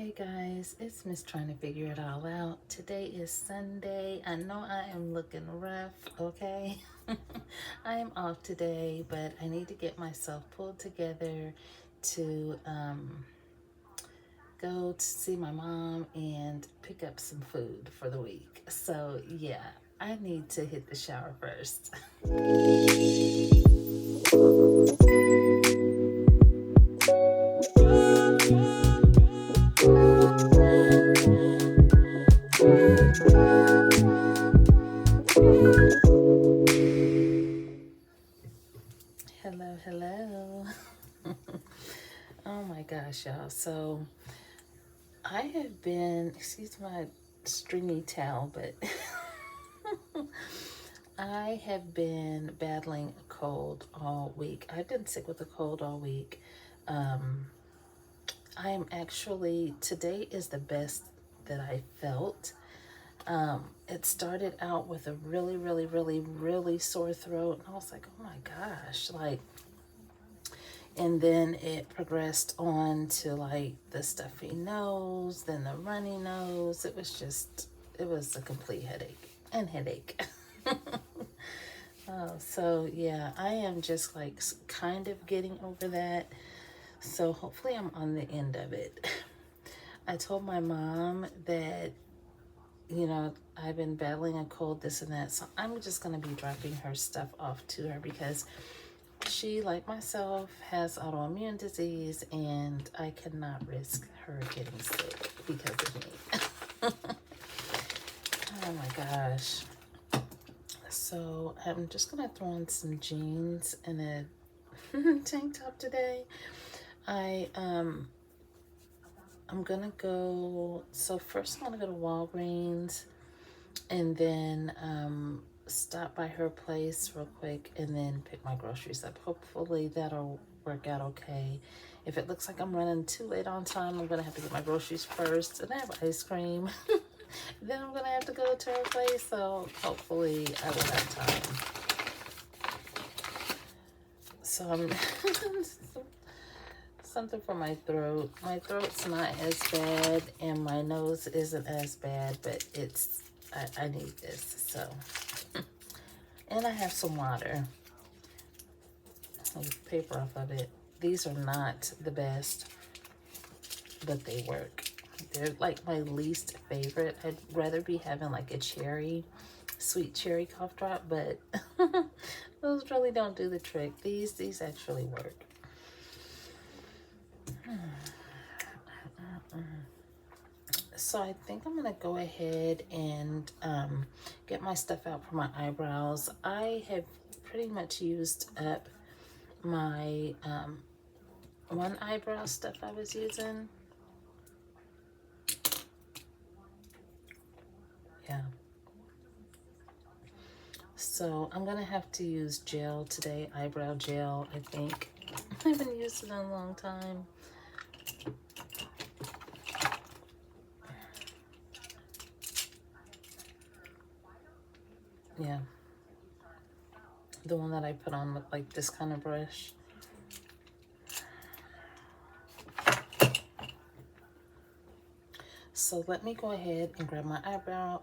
Hey guys, it's Miss trying to figure it all out. Today is Sunday. I know I am looking rough, okay? I am off today, but I need to get myself pulled together to go to see my mom and pick up some food for the week. So yeah, I need to hit the shower first. Hello, hello. Oh my gosh, y'all. So I have been, excuse my stringy towel, but I have been battling a cold all week. I've been sick with a cold all week. Um, I am actually, today is the best that I felt. It started out with a really sore throat. And I was like, oh my gosh, like, and then it progressed on to like the stuffy nose, then the runny nose. It was a complete headache. So yeah, I am just like kind of getting over that. So hopefully I'm on the end of it. I told my mom that, I've been battling a cold, this and that. So I'm just going to be dropping her stuff off to her because she, like myself, has autoimmune disease and I cannot risk her getting sick because of me. Oh my gosh. So I'm just going to throw on some jeans and a tank top today. I'm gonna go, so first I'm gonna go to Walgreens and then stop by her place real quick and then pick my groceries up. Hopefully that'll work out okay. If it looks like I'm running too late on time, I'm gonna have to get my groceries first and I have ice cream. Then I'm gonna have to go to her place, so hopefully I will have time. So I'm something for my throat. My throat's not as bad and my nose isn't as bad, but I need this, so. And I have some water. I'll paper off of it. These are not the best, but they work. They're like my least favorite. I'd rather be having like a sweet cherry cough drop, but those really don't do the trick. These actually work. So I think I'm gonna go ahead and get my stuff out for my eyebrows. I have pretty much used up my one eyebrow stuff I was using. Yeah. So I'm gonna have to use gel today, eyebrow gel, I think. I haven't used it in a long time. Yeah. The one that I put on with like this kind of brush. So let me go ahead and grab my eyebrow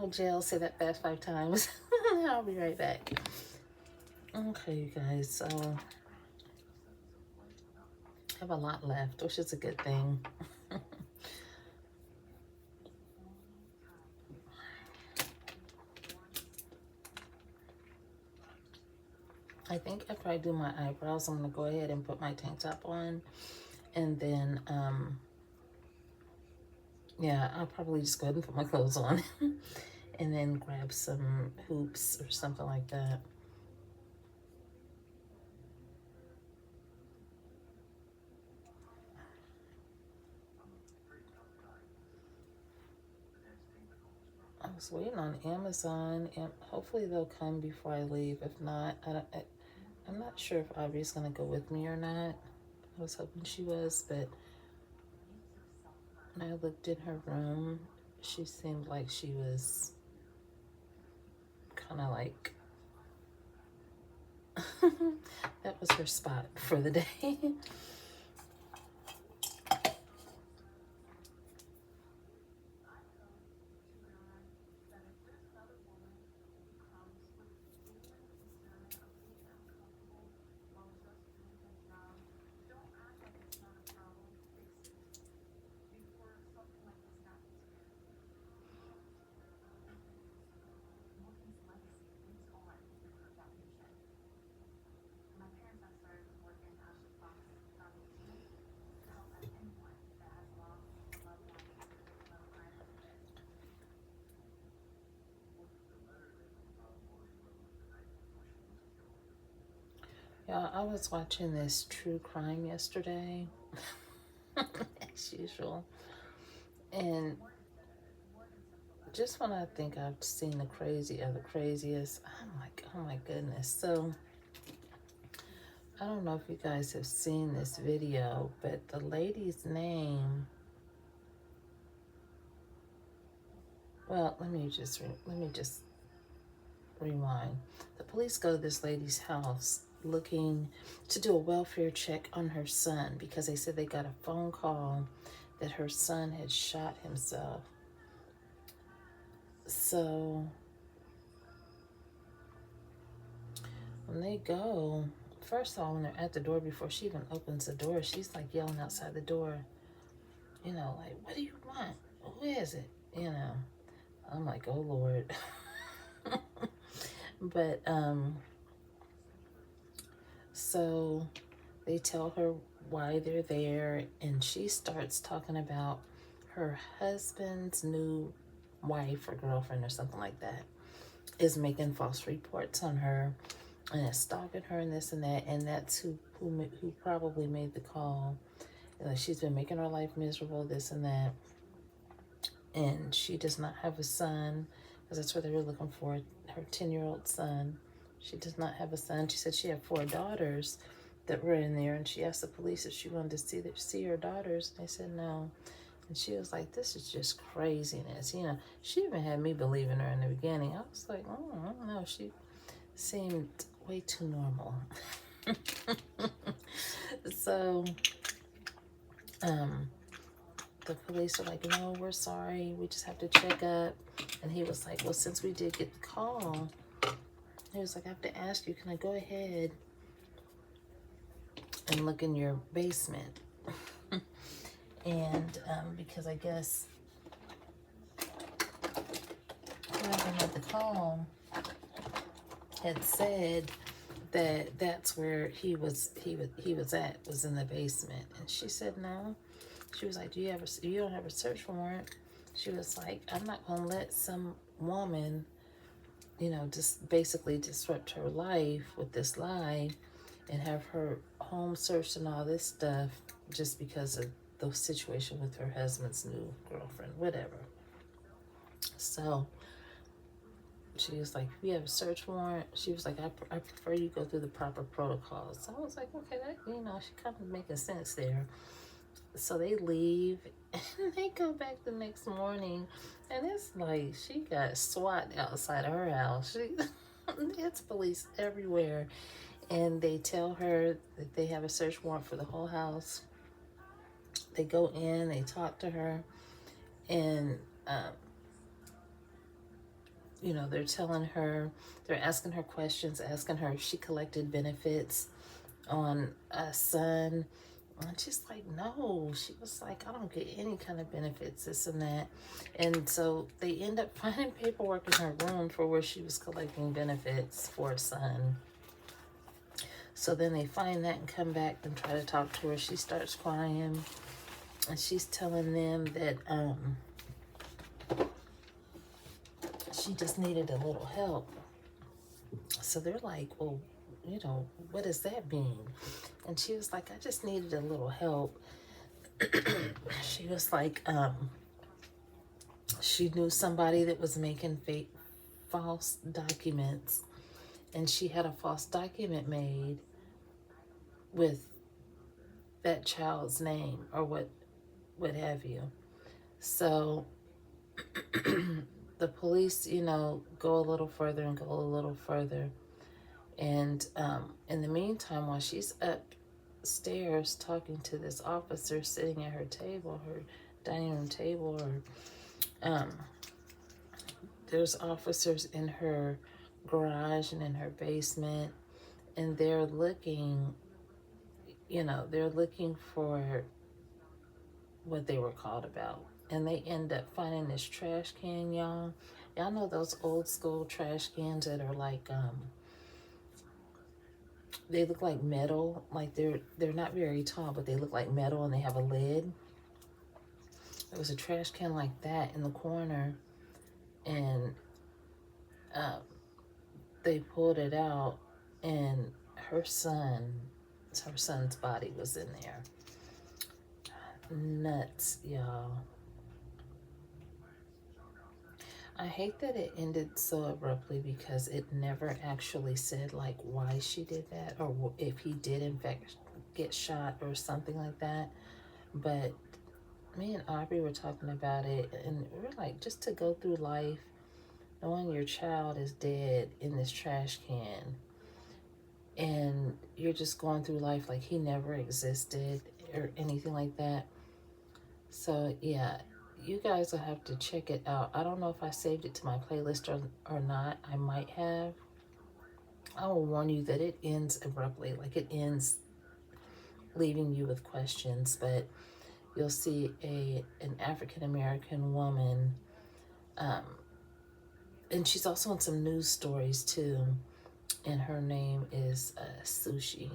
gel. Say that fast 5 times. I'll be right back. Okay, you guys, so I have a lot left, which is a good thing. I think after I do my eyebrows, I'm gonna go ahead and put my tank top on, and then yeah, I'll probably just go ahead and put my clothes on and then grab some hoops or something like that. I was waiting on Amazon, and hopefully they'll come before I leave. If not, I'm not sure if Aubrey's gonna go with me or not. I was hoping she was, but when I looked in her room, she seemed like she was kind of like that was her spot for the day. Yeah, I was watching this true crime yesterday, as usual. And just when I think I've seen the crazy of the craziest, I'm like, oh my goodness. So I don't know if you guys have seen this video, but the lady's name, well, let me just rewind. The police go to this lady's house looking to do a welfare check on her son because they said they got a phone call that her son had shot himself. So when they go, first of all, when they're at the door, before she even opens the door, she's like yelling outside the door, you know, like, what do you want? Who is it? You know, I'm like, oh Lord. But so they tell her why they're there, and she starts talking about her husband's new wife or girlfriend or something like that is making false reports on her and is stalking her and this and that, and that's who probably made the call. She's been making her life miserable, this and that, and she does not have a son because that's what they were looking for, her 10-year-old son. She does not have a son. She said she had 4 daughters that were in there, and she asked the police if she wanted to see her daughters. They said no. And she was like, this is just craziness. You know, she even had me believing her in the beginning. I was like, oh, I don't know. She seemed way too normal. So, the police are like, no, we're sorry. We just have to check up. And he was like, well, since we did get the call, he was like, I have to ask you, can I go ahead and look in your basement? And because I guess whoever had the call had said that that's where he was at, was in the basement. And she said no. She was like, you don't have a search warrant? She was like, I'm not gonna let some woman, you know, just basically disrupt her life with this lie and have her home searched and all this stuff just because of the situation with her husband's new girlfriend, whatever. So she was like, we have a search warrant. She was like, I prefer you go through the proper protocols. So I was like, okay, that, you know, she kind of making sense there. So they leave and they go back the next morning, and it's like she got SWAT outside her house. It's police everywhere, and they tell her that they have a search warrant for the whole house. They go in, they talk to her, and you know, they're telling her, they're asking her questions, asking her if she collected benefits on a son. And she's like, no. She was like, I don't get any kind of benefits, this and that. And so they end up finding paperwork in her room for where she was collecting benefits for a son. So then they find that and come back and try to talk to her. She starts crying, and she's telling them that she just needed a little help. So they're like, well, you know, what does that mean? And she was like, I just needed a little help. She was like, she knew somebody that was making false documents, and she had a false document made with that child's name or what have you. So the police, you know, go a little further and go a little further. And in the meantime, while she's upstairs talking to this officer sitting at her table, her dining room table, or there's officers in her garage and in her basement, and they're looking, you know, they're looking for what they were called about. And they end up finding this trash can, y'all. Y'all know those old school trash cans that are like, they look like metal, like they're not very tall, but they look like metal and they have a lid. There was a trash can like that in the corner, and they pulled it out, and her son's body was in there. Nuts, y'all. I hate that it ended so abruptly because it never actually said like why she did that or if he did in fact get shot or something like that. But me and Aubrey were talking about it, and we're like, just to go through life knowing your child is dead in this trash can, and you're just going through life like he never existed or anything like that. So yeah, you guys will have to check it out. I don't know if I saved it to my playlist or not. I might have. I will warn you that it ends abruptly, like it ends leaving you with questions. But you'll see an African American woman, and she's also in some news stories too. And her name is Sushi.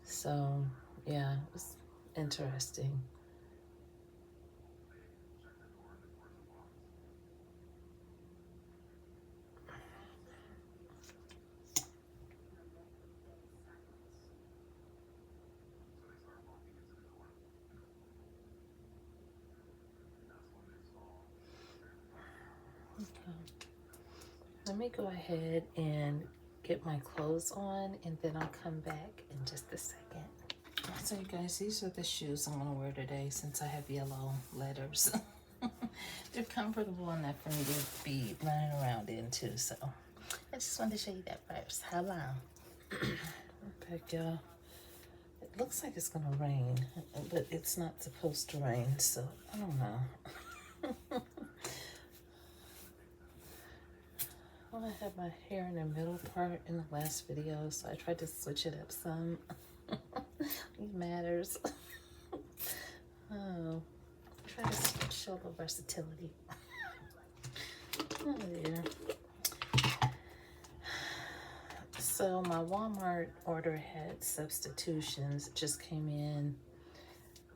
So yeah, it's interesting. Let me go ahead and get my clothes on, and then I'll come back in just a second. So you guys, these are the shoes I'm gonna wear today since I have yellow letters. They're comfortable enough for me to be running around in too, so I just wanted to show you that first. Hello. Back, y'all. It looks like it's gonna rain, but it's not supposed to rain, so I don't know. Well, I had my hair in the middle part in the last video, so I tried to switch it up some. It matters. Oh, try to show the versatility. Oh dear. So my Walmart order had substitutions. It just came in.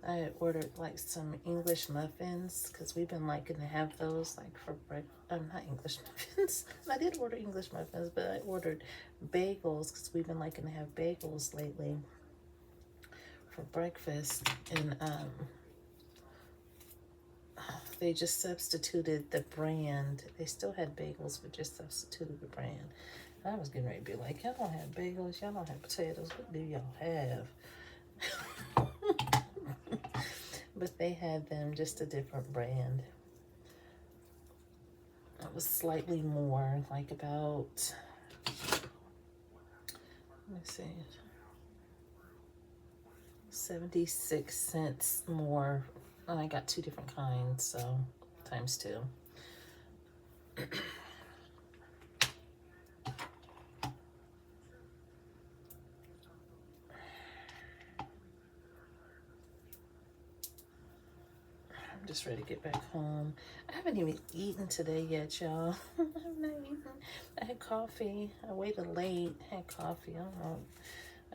I had ordered like some English muffins because we've been liking to have those like for breakfast. Not English muffins. I did order English muffins, but I ordered bagels because we've been liking to have bagels lately for breakfast. And they just substituted the brand. They still had bagels, but just substituted the brand. I was getting ready to be like, y'all don't have bagels, y'all don't have potatoes. What do y'all have? But they had them, just a different brand. It was slightly more, like about, let me see, 76 cents more. And I got two different kinds, so times two. I'm just ready to get back home. I haven't even eaten today yet, y'all. I'm not eating. I had coffee. I waited late. I had coffee. I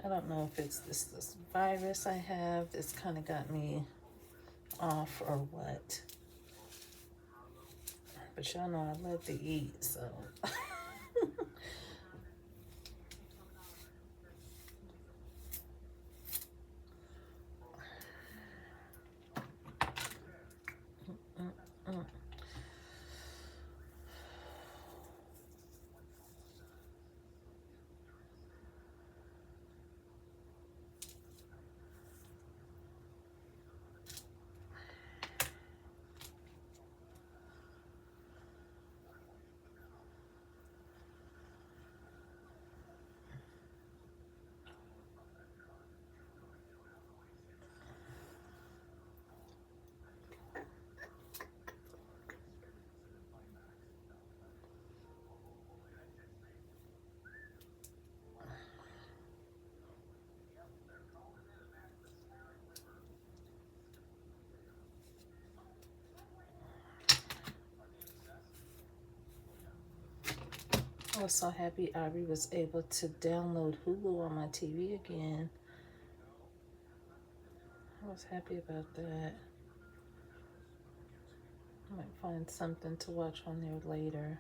don't know if it's this virus I have that's kind of got me off or what. But y'all know I love to eat, so. I was so happy Aubrey was able to download Hulu on my TV again. I was happy about that. I might find something to watch on there later.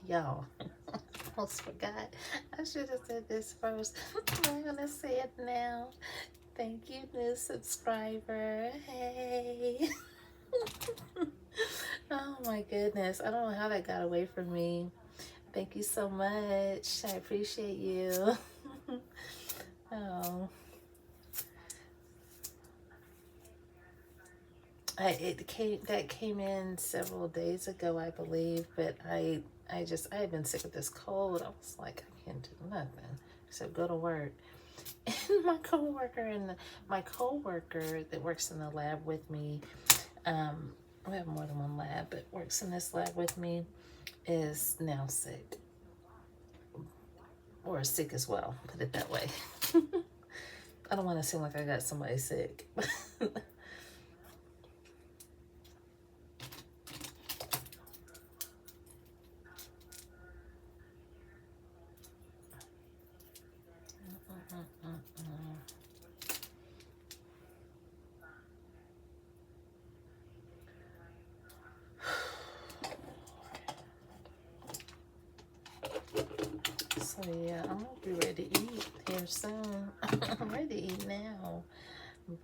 Y'all, almost forgot. I should have said this first. I'm gonna say it now. Thank you, new subscriber. Hey. Oh my goodness. I don't know how that got away from me. Thank you so much. I appreciate you. Oh. That came in several days ago, I believe, but I had been sick with this cold. I was like, I can't do nothing except go to work. And my coworker that works in the lab with me, we have more than one lab, but works in this lab with me, is now sick. Or sick as well, put it that way. I don't want to seem like I got somebody sick. So yeah, I'm gonna be ready to eat here soon. I'm ready to eat now,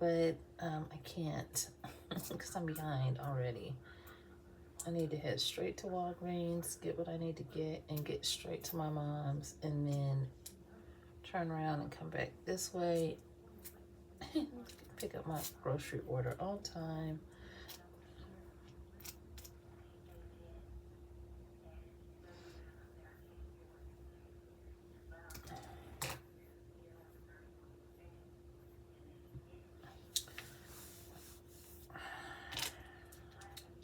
but I can't because I'm behind already. I need to head straight to Walgreens, get what I need to get, and get straight to my mom's, and then turn around and come back this way and pick up my grocery order on time.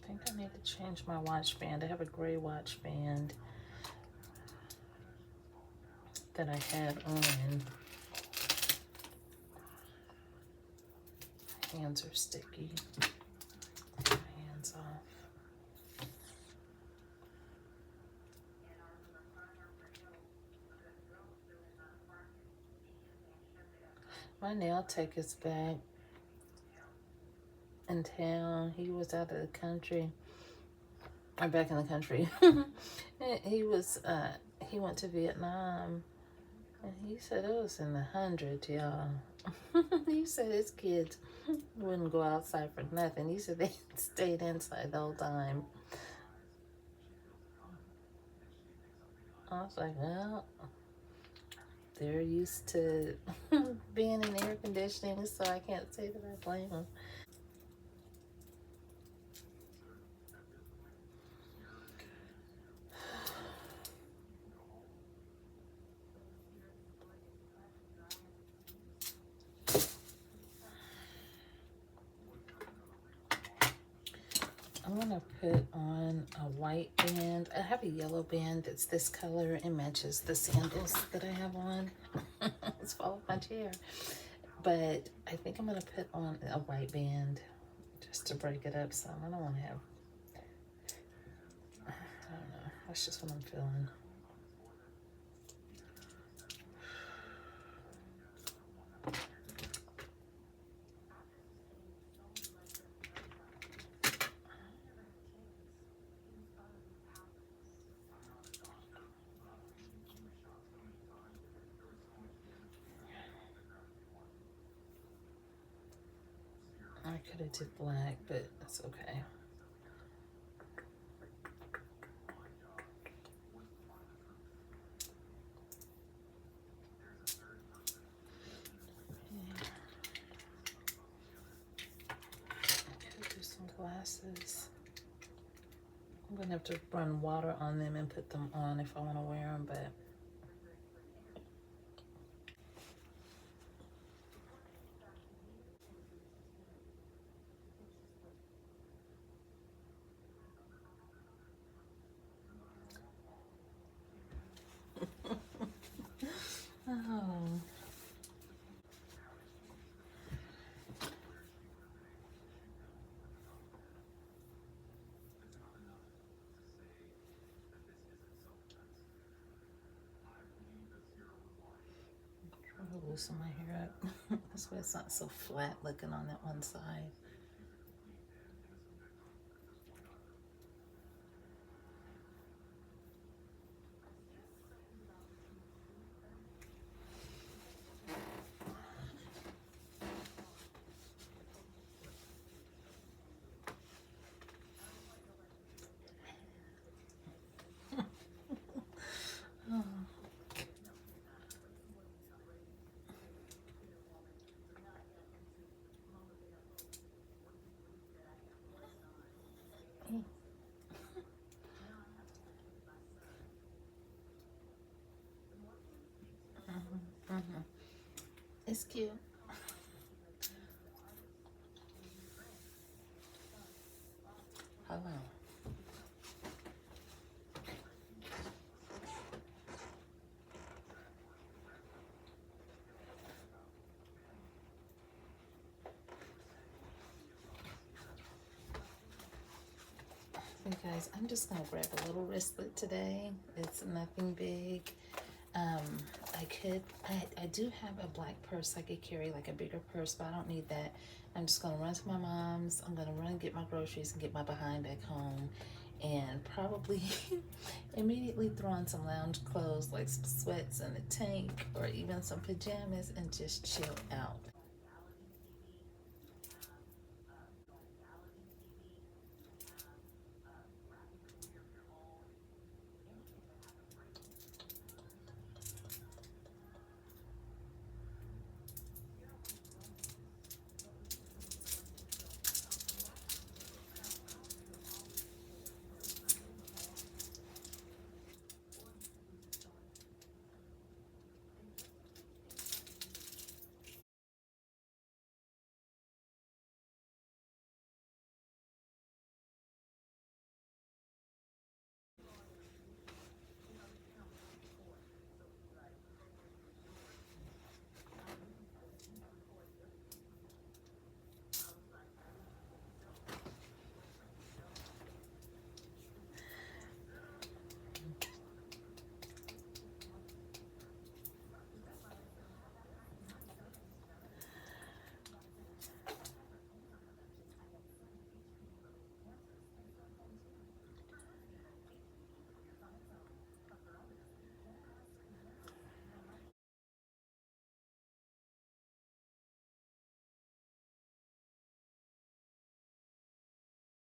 I think I need to change my watch band. I have a gray watch band that I had on. My hands are sticky. Get my hands off. My nail tech is back in town. He was out of the country. I'm back in the country. He went to Vietnam, and he said it was in the hundreds, y'all. He said his kids wouldn't go outside for nothing. He said they stayed inside the whole time. I was like, well, they're used to being in air conditioning, so I can't say that I blame them. I'm gonna put on a white band. I have a yellow band that's this color and matches the sandals that I have on. It's fall off my chair. But I think I'm gonna put on a white band just to break it up some. I don't wanna have, I don't know, that's just what I'm feeling. I could have did black, but that's okay. I could do some glasses. I'm gonna have to run water on them and put them on if I want to wear them, but oh. Try to loosen my hair up. This way it's not so flat looking on that one side. It's cute. Hello. You guys, I'm just gonna grab a little wristlet today. It's nothing big. I do have a black purse. I could carry like a bigger purse, but I don't need that. I'm just gonna run to my mom's. I'm gonna run and get my groceries and get my behind back home, and probably immediately throw on some lounge clothes like some sweats and a tank or even some pajamas and just chill out.